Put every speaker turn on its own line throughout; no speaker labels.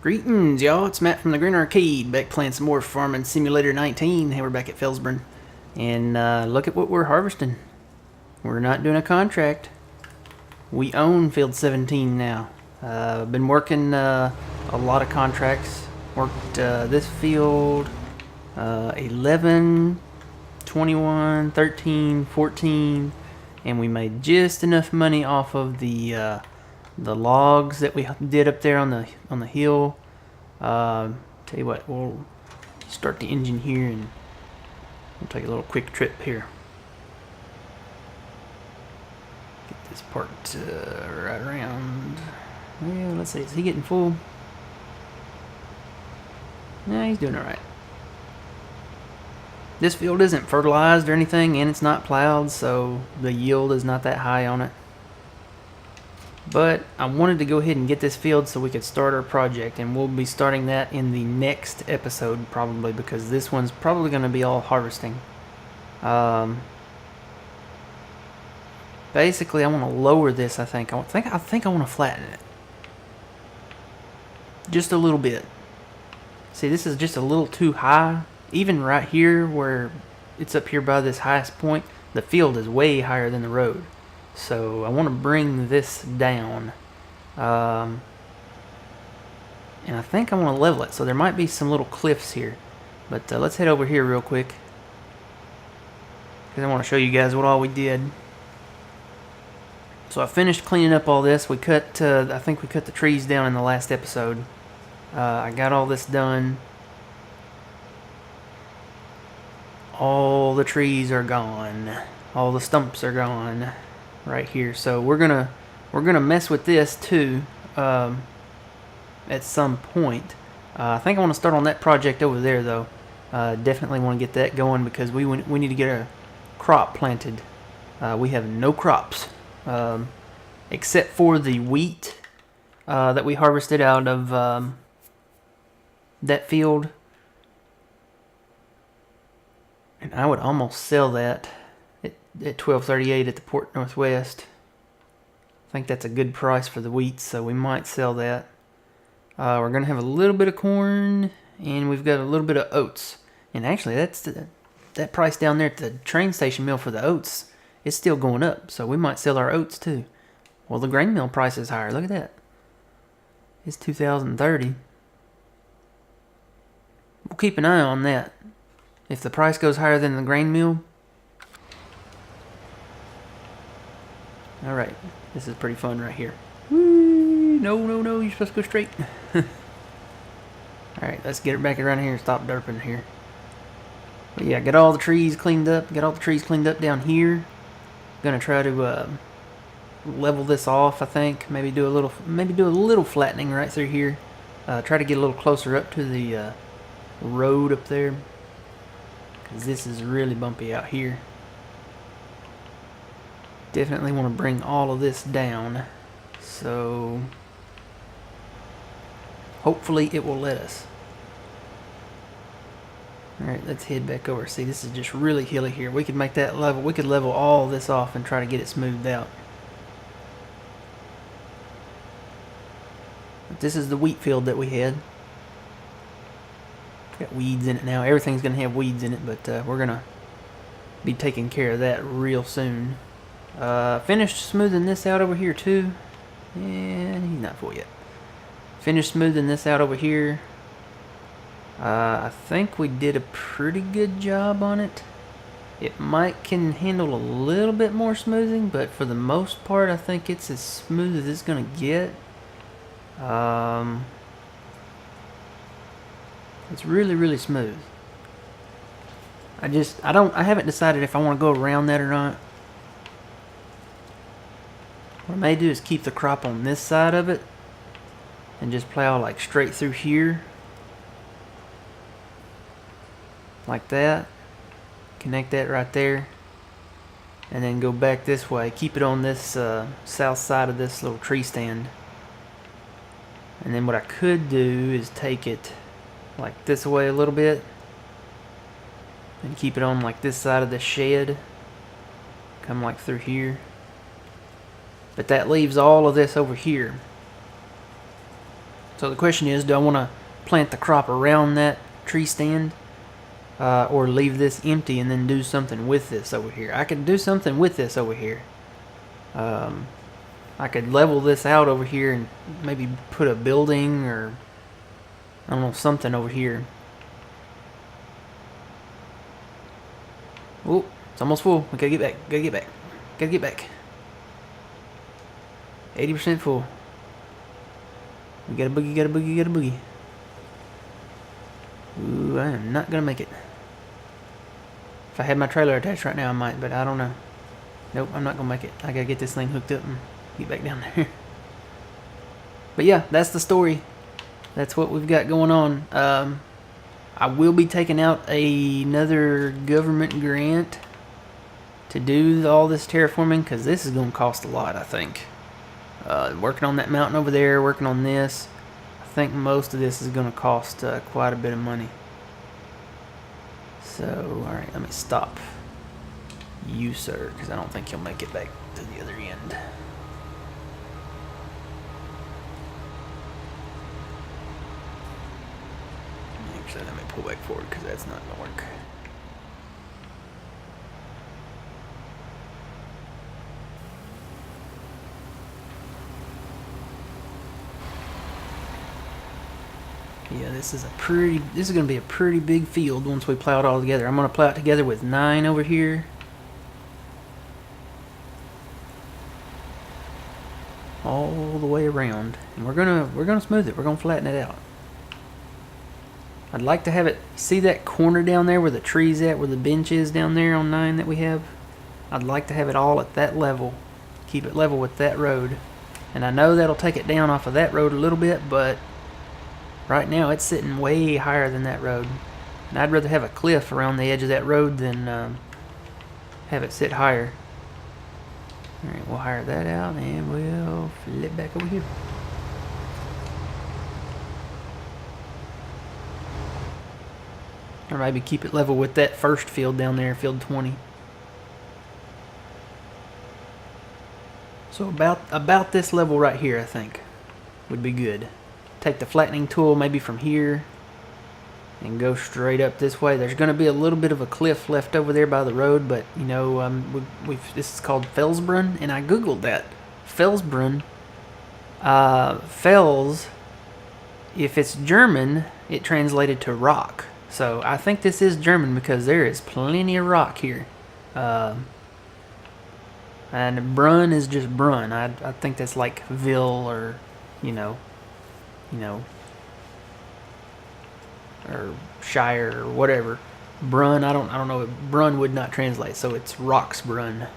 Greetings, y'all. It's Matt from the Green Arcade, back playing some more Farming Simulator 19. Hey, we're back at Felsbrunn. And look at what we're harvesting. We're not doing a contract. We own Field 17 now. Been working a lot of contracts. Worked this field 11, 21, 13, 14. And we made just enough money off of the logs that we did up there on the hill. Tell you what, we'll start the engine here and we'll take a little quick trip here. Get this part right around. Well, let's see, is he getting full? Yeah, he's doing alright. This field isn't fertilized or anything, and it's not plowed, so the yield is not that high on it. But I wanted to go ahead and get this field so we could start our project, and we'll be starting that in the next episode probably, because this one's probably going to be all harvesting. Basically, I want to lower this. I think I want to flatten it just a little bit. See, this is just a little too high. Even right here, where it's up here by this highest point, the field is way higher than the road. So I want to bring this down, and I think I want to level it, so there might be some little cliffs here, but let's head over here real quick, because I want to show you guys what all we did. So I finished cleaning up all this. We cut, I think we cut the trees down in the last episode. I got all this done. All the trees are gone. All the stumps are gone. Right here, so we're gonna mess with this too at some point. I think I want to start on that project over there though. Definitely want to get that going because we need to get a crop planted. We have no crops except for the wheat that we harvested out of that field, and I would almost sell that at $12.38 at the Port Northwest. I think that's a good price for the wheat, so we might sell that. We're gonna have a little bit of corn, and we've got a little bit of oats. And actually, that price down there at the train station mill for the oats is still going up, so we might sell our oats too. Well, the grain mill price is higher. Look at that. It's $2,030. We'll keep an eye on that. If the price goes higher than the grain mill. Alright, this is pretty fun right here. Whee! No, you're supposed to go straight. Alright, let's get it back around here and stop derping here. But yeah, get all the trees cleaned up. Get all the trees cleaned up down here. Gonna try to level this off, I think. Maybe do a little flattening right through here. Try to get a little closer up to the road up there, because this is really bumpy out here. Definitely want to bring all of this down, so hopefully it will let us. Alright, let's head back over. See, this is just really hilly here. We could make that level. We could level all this off and try to get it smoothed out. But this is the wheat field that we had. It's got weeds in it now. Everything's going to have weeds in it, but we're going to be taking care of that real soon. Finished smoothing this out over here too. And he's not full yet. Finished smoothing this out over here. I think we did a pretty good job on it. It can handle a little bit more smoothing, but for the most part I think it's as smooth as it's gonna get. It's really smooth. I haven't decided if I want to go around that or not. What I may do is keep the crop on this side of it and just plow like straight through here. Like that. Connect that right there. And then go back this way. Keep it on this south side of this little tree stand. And then what I could do is take it like this way a little bit. And keep it on like this side of the shed. Come like through here. But that leaves all of this over here. So the question is, do I want to plant the crop around that tree stand, or leave this empty and then do something with this over here? I could do something with this over here. I could level this out over here and maybe put a building or, I don't know, something over here. Oh, it's almost full. We gotta get back. Gotta get back. Gotta get back. 80% full. We got a boogie, got a boogie, got a boogie. Ooh, I am not gonna make it. If I had my trailer attached right now, I might, but I don't know. Nope, I'm not gonna make it. I gotta get this thing hooked up and get back down there. But yeah, that's the story. That's what we've got going on. I will be taking out another government grant to do all this terraforming, because this is going to cost a lot, I think. Working on that mountain over there, working on this, I think most of this is going to cost quite a bit of money. So, alright, let me stop you, sir, because I don't think you'll make it back to the other end. Actually, let me pull back forward because that's not going to work. Yeah, this is going to be a pretty big field once we plow it all together. I'm going to plow it together with 9 over here. All the way around. And we're gonna smooth it. We're gonna flatten it out. I'd like to have it, see that corner down there where the tree's at, where the bench is down there on 9 that we have? I'd like to have it all at that level. Keep it level with that road. And I know that'll take it down off of that road a little bit, but right now it's sitting way higher than that road. And I'd rather have a cliff around the edge of that road than have it sit higher. Alright, we'll hire that out and we'll flip back over here. Or maybe keep it level with that first field down there, field 20. So about this level right here, I think, would be good. Take the flattening tool maybe from here and go straight up this way. There's going to be a little bit of a cliff left over there by the road, but you know, this is called Felsbrunn, and I googled that. Felsbrunn, Fels, if it's German, it translated to rock. So I think this is German because there is plenty of rock here. And Brunn is just Brunn. I think that's like Ville or, you know, or Shire or whatever. Brunn, I don't know. Brunn would not translate, so it's Roxbrunn.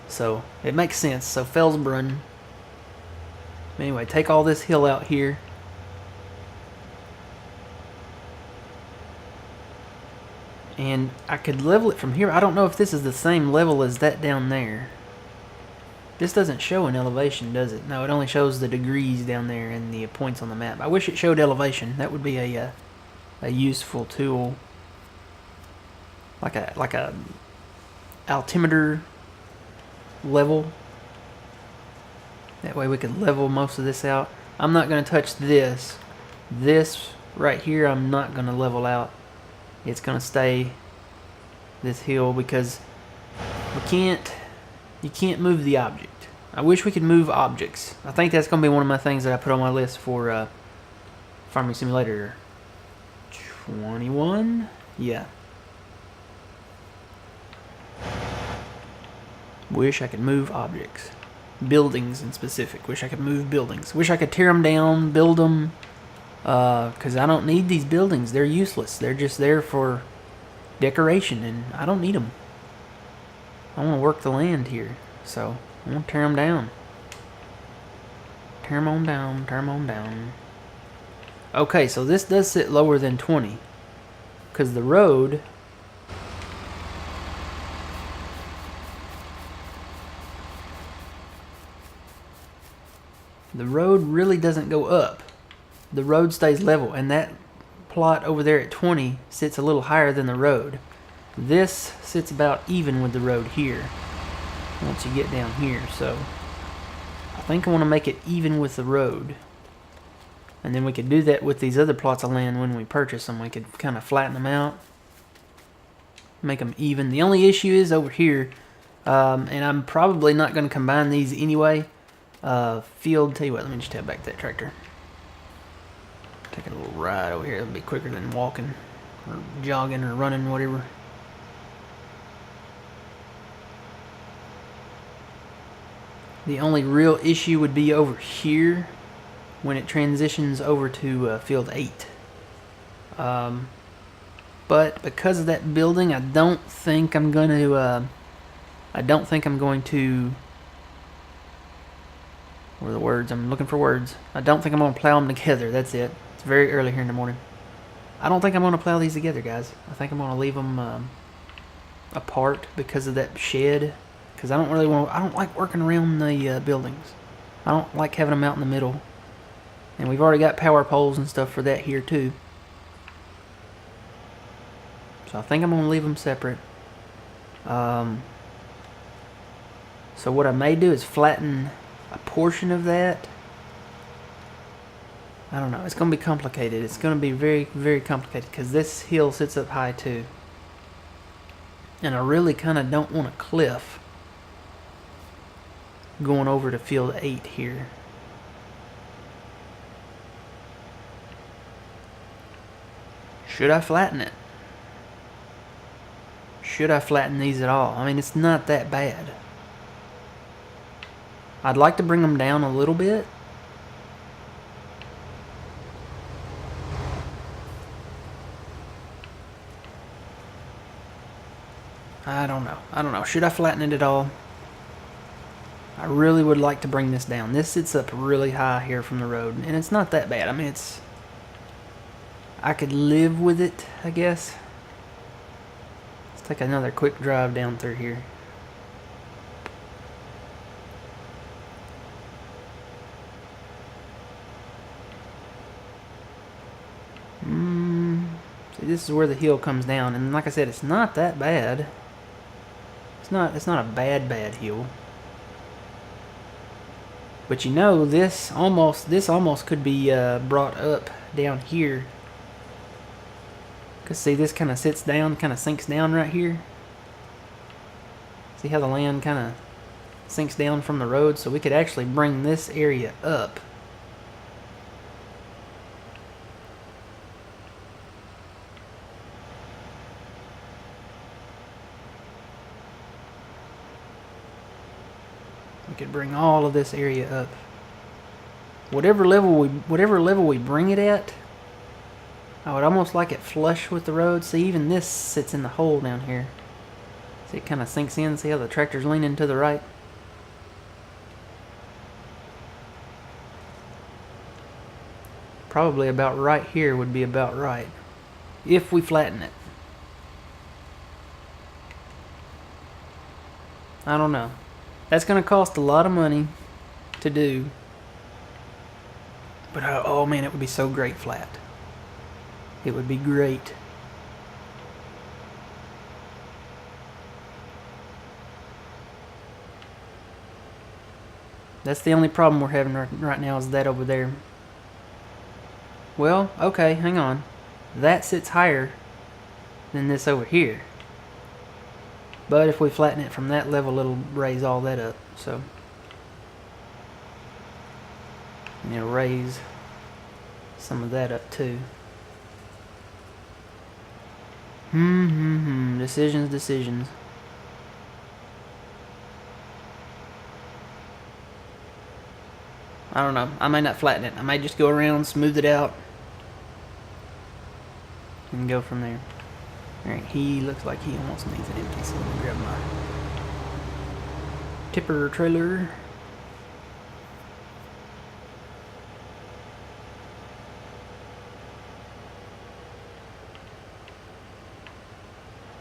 So it makes sense. So Felsbrunn. Anyway, take all this hill out here. And I could level it from here. I don't know if this is the same level as that down there. This doesn't show an elevation, does it? No, it only shows the degrees down there and the points on the map. I wish it showed elevation. That would be a useful tool. Like a altimeter level. That way we could level most of this out. I'm not going to touch this. This right here I'm not going to level out. It's going to stay this hill because you can't move the object. I wish we could move objects. I think that's going to be one of my things that I put on my list for Farming Simulator 21. Yeah. Wish I could move objects. Buildings in specific. Wish I could move buildings. Wish I could tear them down, build them. Because I don't need these buildings. They're useless. They're just there for decoration, and I don't need them. I want to work the land here, so I want to tear them down. Tear them on down, tear them on down. Okay, so this does sit lower than 20. Because the road... the road really doesn't go up. The road stays level, and that plot over there at 20 sits a little higher than the road. This sits about even with the road here once you get down here, so I think I want to make it even with the road. And then we could do that with these other plots of land when we purchase them. We could kind of flatten them out, make them even. The only issue is over here, and I'm probably not going to combine these anyway. Field, tell you what, let me just tab back that tractor. Take a little ride over here. It'll be quicker than walking or jogging or running, whatever. The only real issue would be over here when it transitions over to field 8. But because of that building, I don't think I'm going to. Where are the words? I'm looking for words. I don't think I'm going to plow them together. That's it. It's very early here in the morning. I don't think I'm going to plow these together, guys. I think I'm going to leave them apart because of that shed. Because I don't like working around the buildings. I don't like having them out in the middle. And we've already got power poles and stuff for that here too. So I think I'm going to leave them separate. So what I may do is flatten a portion of that. I don't know. It's going to be complicated. It's going to be very, very complicated because this hill sits up high too. And I really kind of don't want a cliff going over to field 8 here. Should I flatten it? Should I flatten these at all? I mean, it's not that bad. I'd like to bring them down a little bit. I don't know. Should I flatten it at all? I really would like to bring this down. This sits up really high here from the road, and it's not that bad. I mean, I could live with it, I guess. Let's take another quick drive down through here. See, this is where the hill comes down, and like I said, it's not that bad. It's not a bad hill. But you know, this almost could be brought up down here. Cause see, this kind of sits down, kind of sinks down right here. See how the land kind of sinks down from the road? So we could actually bring this area up. We could bring all of this area up. Whatever level we bring it at, I would almost like it flush with the road. See, even this sits in the hole down here. See, it kind of sinks in. See how the tractor's leaning to the right? Probably about right here would be about right. If we flatten it. I don't know. That's going to cost a lot of money to do. But oh man, it would be so great flat. It would be great. That's the only problem we're having right now is that over there. Well, okay, hang on. That sits higher than this over here. But if we flatten it from that level, it'll raise all that up. So, and it'll raise some of that up too. Decisions. I don't know. I may not flatten it. I may just go around, smooth it out, and go from there. Alright, he looks like he almost needs it empty, so let me grab my tipper trailer.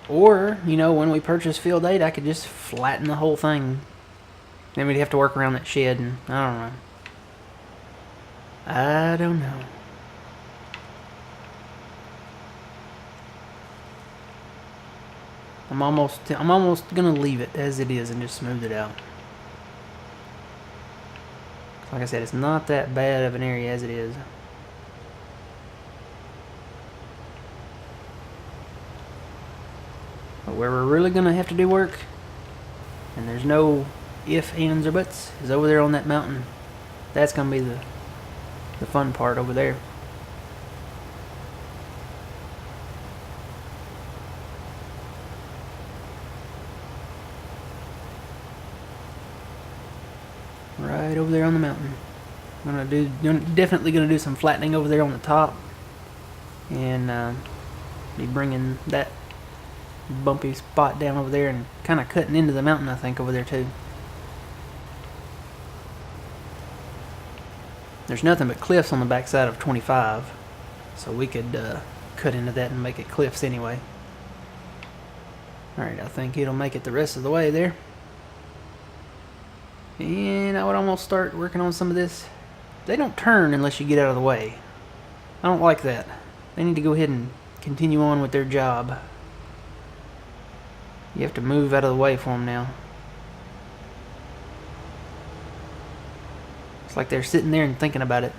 Or, you know, when we purchase Field 8, I could just flatten the whole thing. Then we'd have to work around that shed, and I don't know. I'm almost gonna leave it as it is and just smooth it out. Like I said, it's not that bad of an area as it is. where we're really gonna have to do work, and there's no if, ands, or buts, is over there on that mountain. That's gonna be the fun part over there. Right over there on the mountain. Definitely gonna do some flattening over there on the top, and be bringing that bumpy spot down over there and kind of cutting into the mountain, I think, over there too. There's nothing but cliffs on the backside of 25, so we could cut into that and make it cliffs anyway. Alright, I think it'll make it the rest of the way there. And I would almost start working on some of this. They don't turn unless you get out of the way. I don't like that. They need to go ahead and continue on with their job. You have to move out of the way for them now. It's like they're sitting there and thinking about it.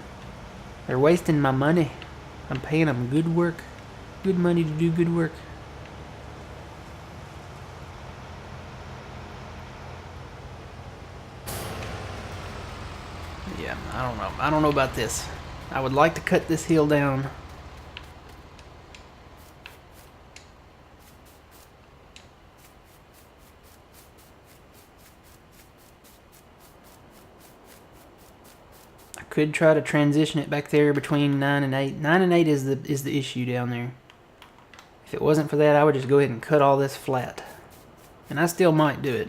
They're wasting my money. I'm paying them good work. Good money to do good work. Yeah, I don't know. I don't know about this. I would like to cut this hill down. I could try to transition it back there between 9 and 8. 9 and 8 is the issue down there. If it wasn't for that, I would just go ahead and cut all this flat. And I still might do it.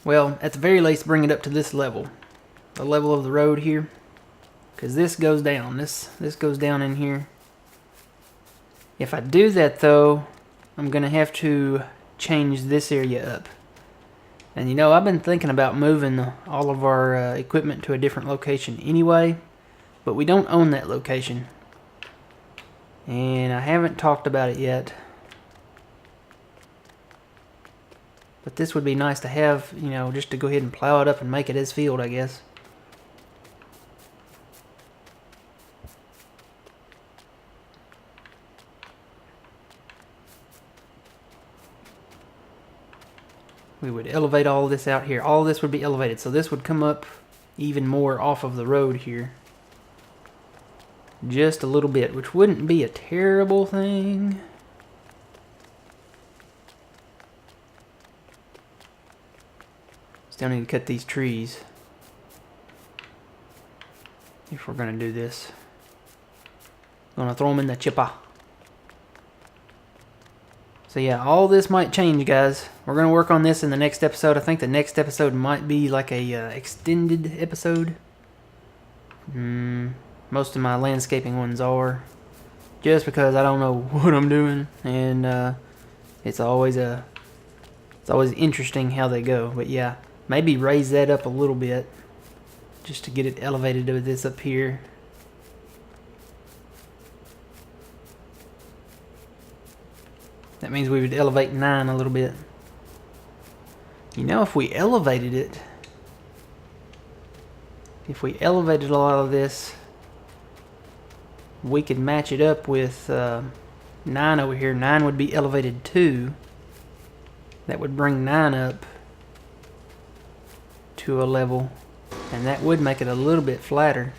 Well, at the very least, bring it up to this level. The level of the road here. Because this goes down. This goes down in here. If I do that, though, I'm going to have to change this area up. And you know, I've been thinking about moving all of our equipment to a different location anyway. But we don't own that location. And I haven't talked about it yet. But this would be nice to have, you know, just to go ahead and plow it up and make it as field, I guess. We would elevate all this out here. All this would be elevated, so this would come up even more off of the road here. Just a little bit, which wouldn't be a terrible thing. Still need to cut these trees if we're going to do this. Gonna throw them in the chipper. So yeah, all this might change, guys. We're going to work on this in the next episode. I think the next episode might be like a extended episode. Most of my landscaping ones are. Just because I don't know what I'm doing. And it's always interesting how they go. But yeah, maybe raise that up a little bit. Just to get it elevated to this up here. That means we would elevate 9 a little bit. You know, if we elevated it, if we elevated a lot of this, we could match it up with 9 over here. 9 would be elevated 2. That would bring 9 up to a level, and that would make it a little bit flatter.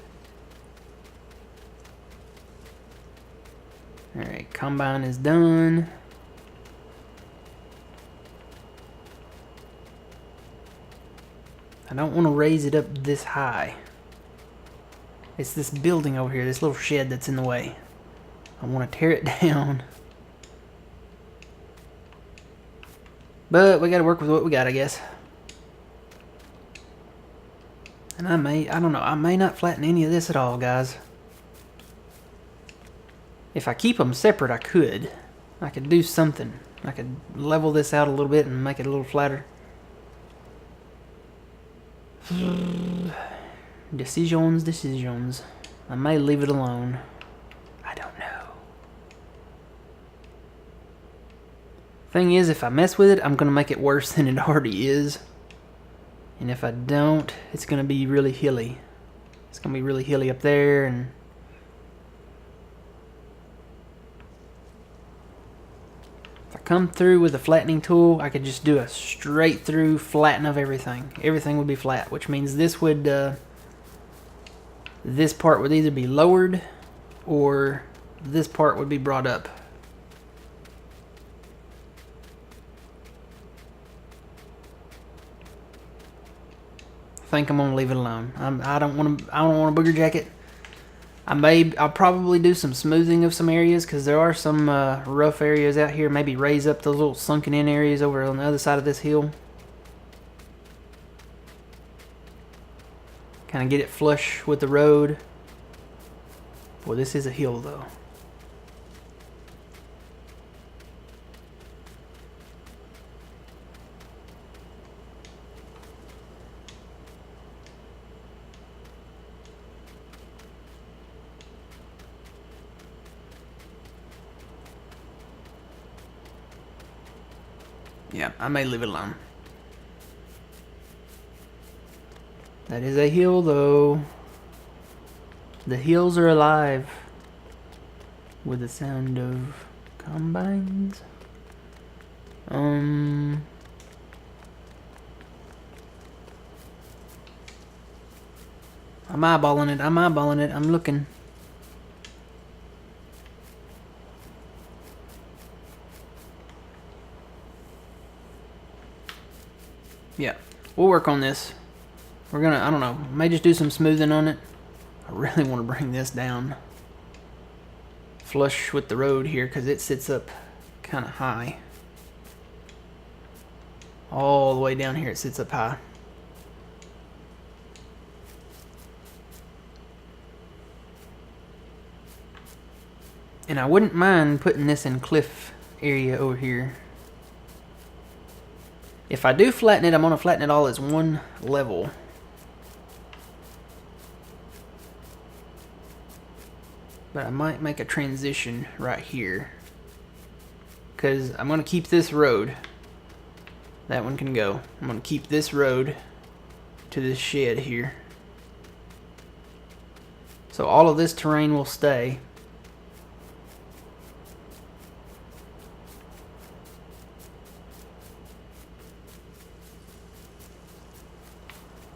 Alright, combine is done. I don't want to raise it up this high. It's this building over here, this little shed that's in the way. I want to tear it down. But we got to work with what we got, I guess. And I don't know, I may not flatten any of this at all, guys. If I keep them separate, I could. I could do something. I could level this out a little bit and make it a little flatter. Decisions. I may leave it alone. I don't know. Thing is, if I mess with it, I'm going to make it worse than it already is. And if I don't, it's going to be really hilly. It's going to be really hilly up there, and come through with a flattening tool, I could just do a straight through flatten of everything. Everything would be flat, which means this would, this part would either be lowered or this part would be brought up. I think I'm gonna leave it alone. I don't want a booger jacket. I'll probably do some smoothing of some areas because there are some rough areas out here. Maybe raise up those little sunken in areas over on the other side of this hill. Kind of get it flush with the road. Boy, this is a hill though. Yeah, I may leave it alone. That is a hill, though. The hills are alive with the sound of combines. I'm eyeballing it. I'm looking. Yeah, we'll work on this. We're gonna, I don't know, may just do some smoothing on it. I really want to bring this down flush with the road here because it sits up kind of high. All the way down here it sits up high. And I wouldn't mind putting this in cliff area over here. If I do flatten it, I'm going to flatten it all as one level. But I might make a transition right here. Because I'm going to keep this road. That one can go. I'm going to keep this road to this shed here. So all of this terrain will stay.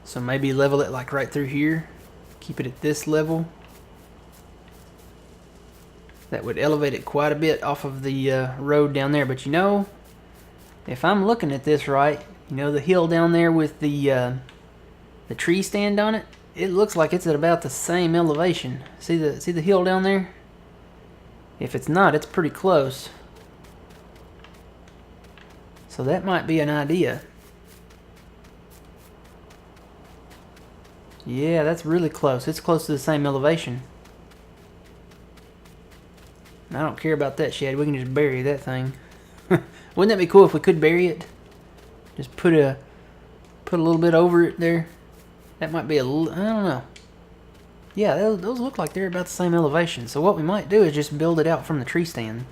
So maybe level it like right through here. Keep it at this level. That would elevate it quite a bit off of the road down there. But you know, if I'm looking at this right, you know the hill down there with the tree stand on it, it looks like it's at about the same elevation. See the hill down there? If it's not, it's pretty close. So that might be an idea. Yeah, that's really close. It's close to the same elevation. I don't care about that shed. We can just bury that thing. Wouldn't that be cool if we could bury it? Just put a little bit over it there. That might be I don't know. Yeah, those look like they're about the same elevation. So what we might do is just build it out from the tree stand.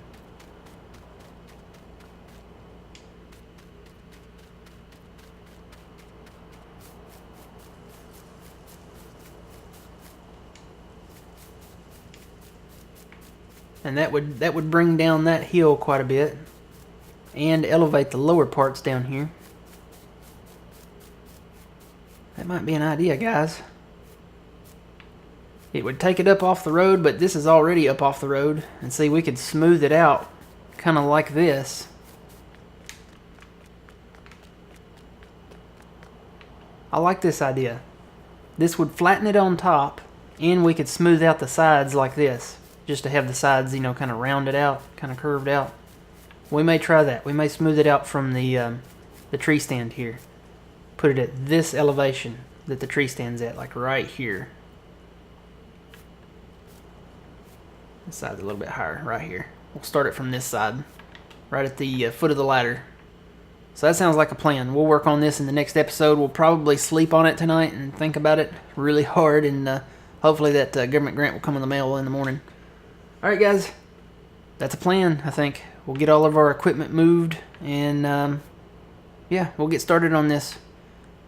And that would bring down that hill quite a bit and elevate the lower parts down here. That might be an idea, guys. It would take it up off the road, but this is already up off the road. And see, we could smooth it out kind of like this. I like this idea. This would flatten it on top, and we could smooth out the sides like this. Just to have the sides, you know, kind of rounded out, kind of curved out. We may try that. We may smooth it out from the tree stand here. Put it at this elevation that the tree stand's at, like right here. This side's a little bit higher, right here. We'll start it from this side, right at the foot of the ladder. So that sounds like a plan. We'll work on this in the next episode. We'll probably sleep on it tonight and think about it really hard, and hopefully that government grant will come in the mail in the morning. Alright guys, that's a plan, I think. We'll get all of our equipment moved, and yeah, we'll get started on this.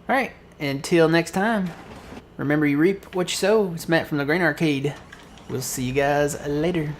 Alright, until next time, remember you reap what you sow. It's Matt from the Grain Arcade. We'll see you guys later.